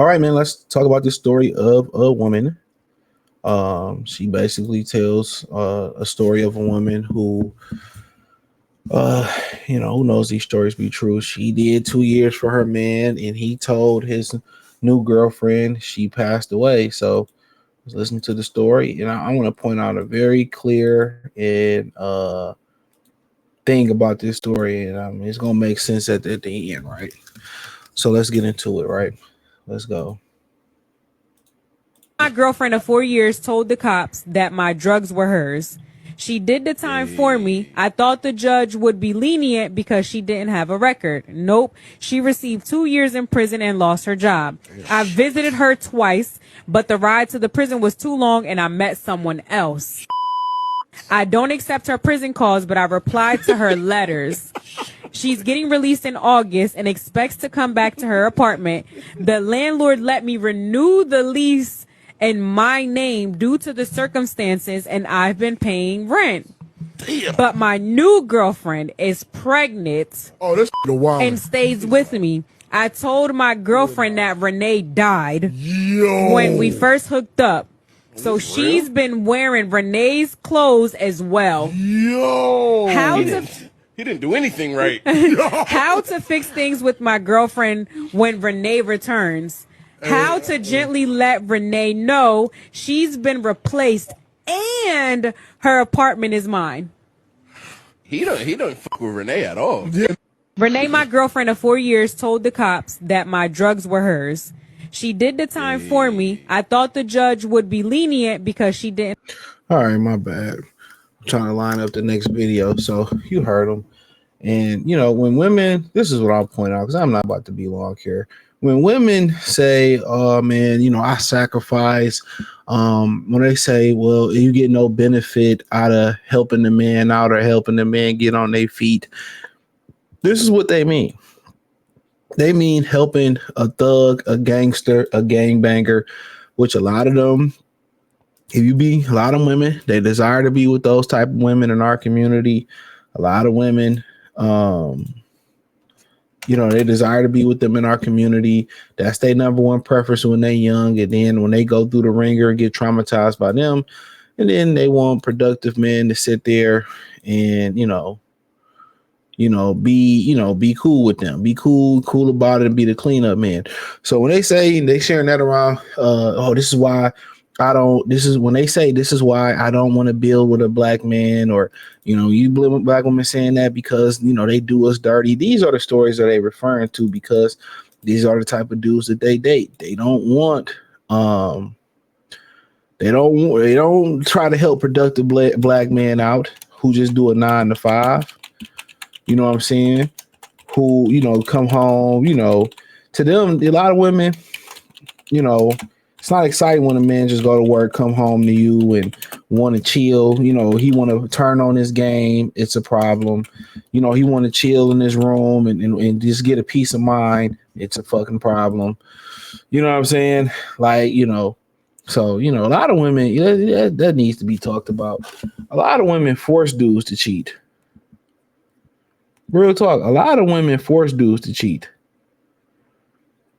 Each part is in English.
right, man. Let's talk about this story of a woman. She basically tells a story of a woman who, uh, who knows these stories be true. She did 2 years for her man, and he told his new girlfriend she passed away. So let's listen to the story, and I want to point out a very clear and thing about this story, and it's gonna make sense at the end, right? So let's get into it, right? Let's go. My girlfriend of 4 years told the cops that my drugs were hers. She did the time for me. I thought the judge would be lenient because she didn't have a record. Nope. She received 2 years in prison and lost her job. I visited her twice, but the ride to the prison was too long and I met someone else. I don't accept her prison calls, but I replied to her letters. She's getting released in August and expects to come back to her apartment. The landlord let me renew the lease in my name due to the circumstances, and I've been paying rent. Damn. But my new girlfriend is pregnant and stays with me. I told my girlfriend that Renee died when we first hooked up. So she's been wearing Renee's clothes as well. He didn't do anything right. How to fix things with my girlfriend when Renee returns. How to gently let Renee know she's been replaced and her apartment is mine. He don't fuck with Renee at all. Yeah. Renee, my girlfriend of 4 years, told the cops that my drugs were hers. She did the time for me. I thought the judge would be lenient because she didn't. All right, my bad. I'm trying to line up the next video. So you heard them. And, when women, this is what I'll point out because I'm not about to be long here. When women say, oh, man, I sacrifice, when they say, well, you get no benefit out of helping the man out or helping the man get on their feet, this is what they mean. They mean helping a thug, a gangster, a gangbanger, which a lot of them, a lot of women, they desire to be with those type of women in our community. A lot of women, they desire to be with them in our community. That's their number one preference when they're young. And then when they go through the ringer and get traumatized by them, and then they want productive men to sit there and, be cool with them, be cool about it, and be the cleanup man. So when they say they sharing that around, this is why when they say this is why I don't want to build with a black man, or, you black women saying that because, they do us dirty. These are the stories that they referring to because these are the type of dudes that they date. They don't want, they don't try to help productive black men out who just do a 9 to 5. You know what I'm saying? Who, come home, to them, a lot of women, it's not exciting when a man just go to work, come home to you and want to chill. He want to turn on his game. It's a problem. He want to chill in his room and just get a peace of mind. It's a fucking problem. You know what I'm saying? Like, so, a lot of women, that needs to be talked about. A lot of women force dudes to cheat. Real talk. A lot of women force dudes to cheat.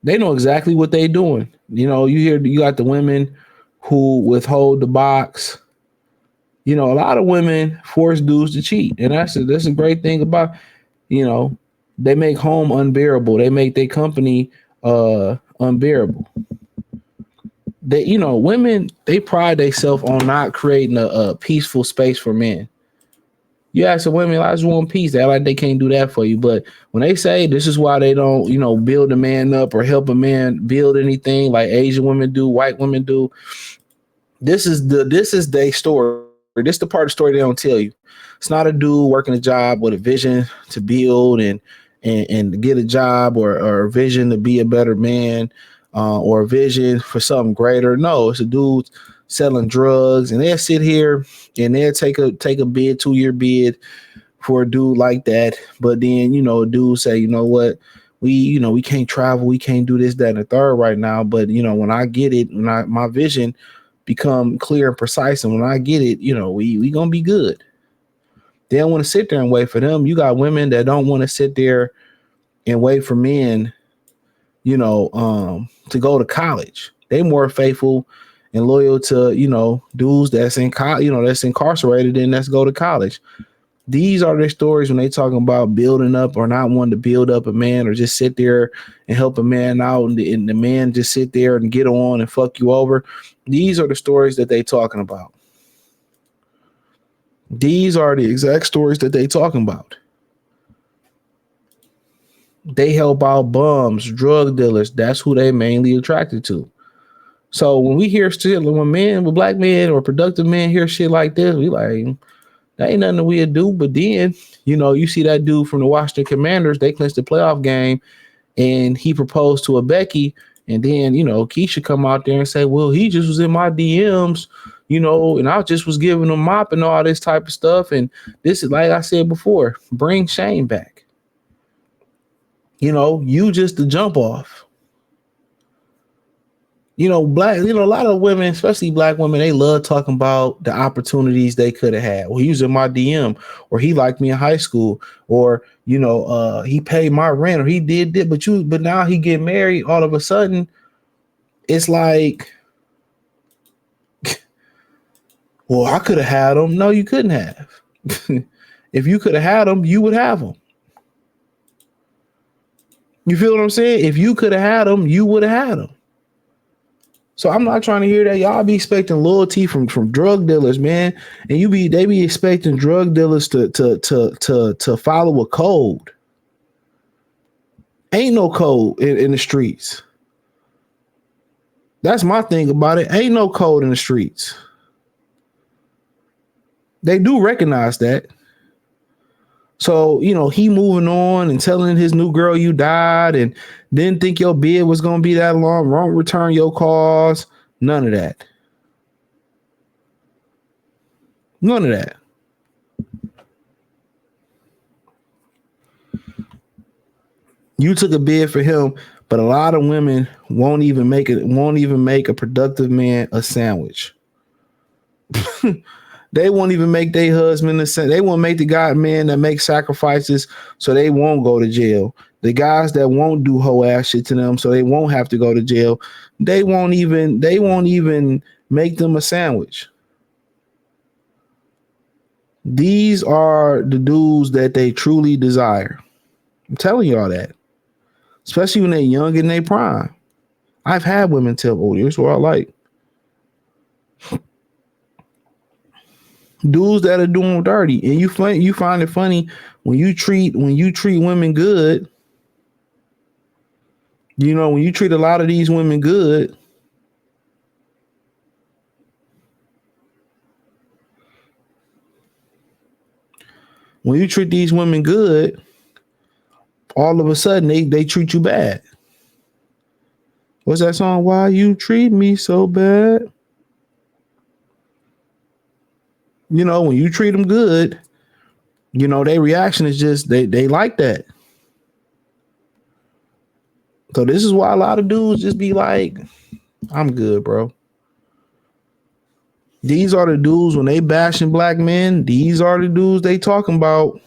They know exactly what they're doing. You got the women who withhold the box. A lot of women force dudes to cheat. And that's a great thing about, they make home unbearable. They make their company unbearable. They, women, they pride themselves on not creating a peaceful space for men. You ask the women, I just want peace. They act like they can't do that for you. But when they say this is why they don't, build a man up or help a man build anything like Asian women do, white women do, this is their story. This is the part of the story they don't tell you. It's not a dude working a job with a vision to build and get a job or a vision to be a better man or a vision for something greater. No, it's a dude selling drugs, and they'll sit here and they'll take a bid, 2-year bid for a dude like that. But then, a dude say, you know what, we can't travel, we can't do this, that, and the third right now. But when I get it, my vision become clear and precise, and when I get it, we gonna be good. They don't want to sit there and wait for them. You got women that don't want to sit there and wait for men, to go to college. They more faithful and loyal to, dudes that's that's incarcerated and that's go to college. These are their stories when they talking about building up or not wanting to build up a man or just sit there and help a man out and the man just sit there and get on and fuck you over. These are the stories that they talking about. These are the exact stories that they talking about. They help out bums, drug dealers. That's who they mainly attracted to. So when we hear shit, when black men or productive men hear shit like this, we like, that ain't nothing that we'd do. But then, you see that dude from the Washington Commanders, they clinched the playoff game and he proposed to a Becky. And then, Keisha come out there and say, well, he just was in my DMs, and I just was giving him mop and all this type of stuff. And this is, like I said before, bring shame back. You just the jump off. A lot of women, especially black women, they love talking about the opportunities they could have had. Well, he was in my DM, or he liked me in high school, or he paid my rent, or he did it. But now he get married. All of a sudden, it's like, well, I could have had him. No, you couldn't have. If you could have had him, you would have him. You feel what I'm saying? If you could have had him, you would have had him. So I'm not trying to hear that. Y'all be expecting loyalty from drug dealers, man. And they be expecting drug dealers to follow a code. Ain't no code in the streets. That's my thing about it. Ain't no code in the streets. They do recognize that. So, he moving on and telling his new girl you died and didn't think your bid was going to be that long. Won't return your calls. None of that. None of that. You took a bid for him, but a lot of women won't even make a productive man a sandwich. They won't even make their husband they won't make the guy man that makes sacrifices so they won't go to jail. The guys that won't do whole ass shit to them so they won't have to go to jail. They won't even make them a sandwich. These are the dudes that they truly desire. I'm telling y'all that. Especially when they're young in their prime. I've had women tell, oh, this is what I like. Dudes that are doing dirty, and you find it funny when you treat women good. When you treat a lot of these women good, all of a sudden they treat you bad. What's that song? Why you treat me so bad? When you treat them good, their reaction is just they like that. So this is why a lot of dudes just be like, I'm good, bro. These are the dudes when they bashing black men. These are the dudes they talking about.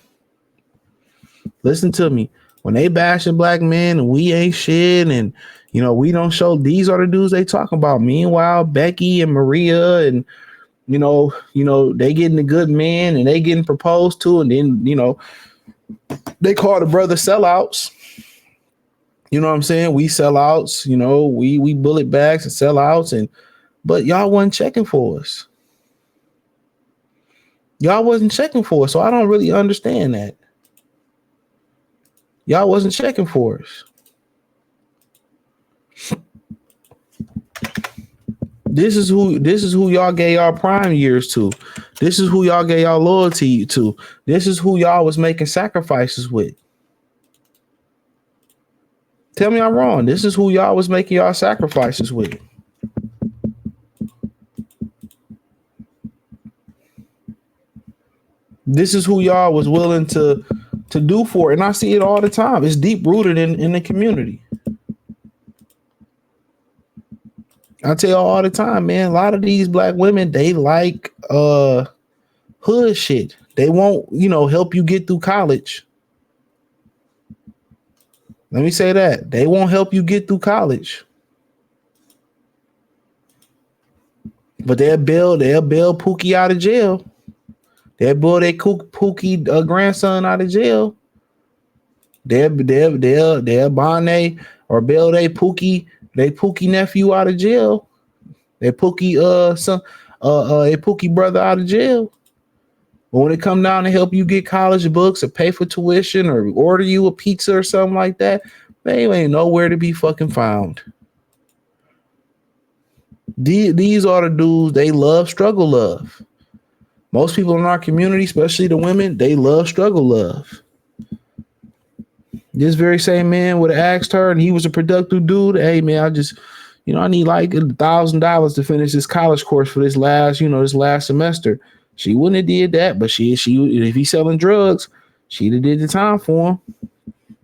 Listen to me. When they bashing black men and we ain't shit and, we don't show, these are the dudes they talking about. Meanwhile, Becky and Maria and, they getting a good man and they getting proposed to, and then, they call the brother sellouts. You know what I'm saying? We sellouts, we bullet bags and sellouts, but y'all wasn't checking for us. Y'all wasn't checking for us, so I don't really understand that. Y'all wasn't checking for us. This is who y'all gave y'all prime years to. This is who y'all gave y'all loyalty to. This is who y'all was making sacrifices with. Tell me I'm wrong. This is who y'all was making y'all sacrifices with. This is who y'all was willing to do for it. And I see it all the time. It's deep rooted in the community. I tell y'all all the time, man, a lot of these black women, they like hood shit. They won't, help you get through college. Let me say that. They won't help you get through college. But they'll bail Pookie out of jail. They'll bail their Pookie grandson out of jail. They'll bond or bail their Pookie nephew out of jail. Their Pookie son a Pookie brother out of jail. But when it come down to help you get college books or pay for tuition or order you a pizza or something like that, they ain't nowhere to be fucking found. These are the dudes, they love struggle love. Most people in our community, especially the women, they love struggle love. This very same man would have asked her, and he was a productive dude. Hey man, I need like $1,000 to finish this college course for this last semester. She wouldn't have did that, but she if he's selling drugs, she'd have did the time for him.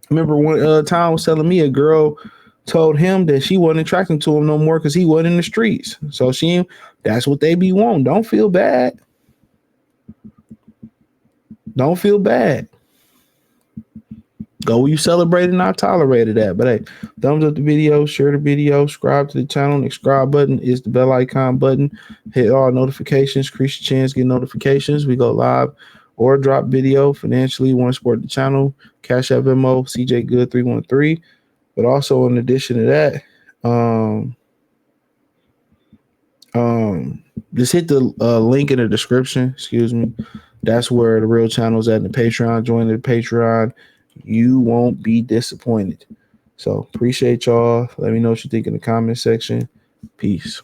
Remember one Tom was telling me a girl told him that she wasn't attracted to him no more because he wasn't in the streets. So that's what they be wanting. Don't feel bad. Don't feel bad. Go where you celebrated, not tolerated that. But hey, thumbs up the video, share the video, subscribe to the channel. The subscribe button is the bell icon button. Hit all notifications, increase your chance, get notifications. We go live or drop video financially. You want to support the channel, Cash App Venmo, CJ Good 313. But also in addition to that, just hit the link in the description. Excuse me. That's where the real channel is at in the Patreon. Join the Patreon. You won't be disappointed. So appreciate y'all. Let me know what you think in the comment section. Peace.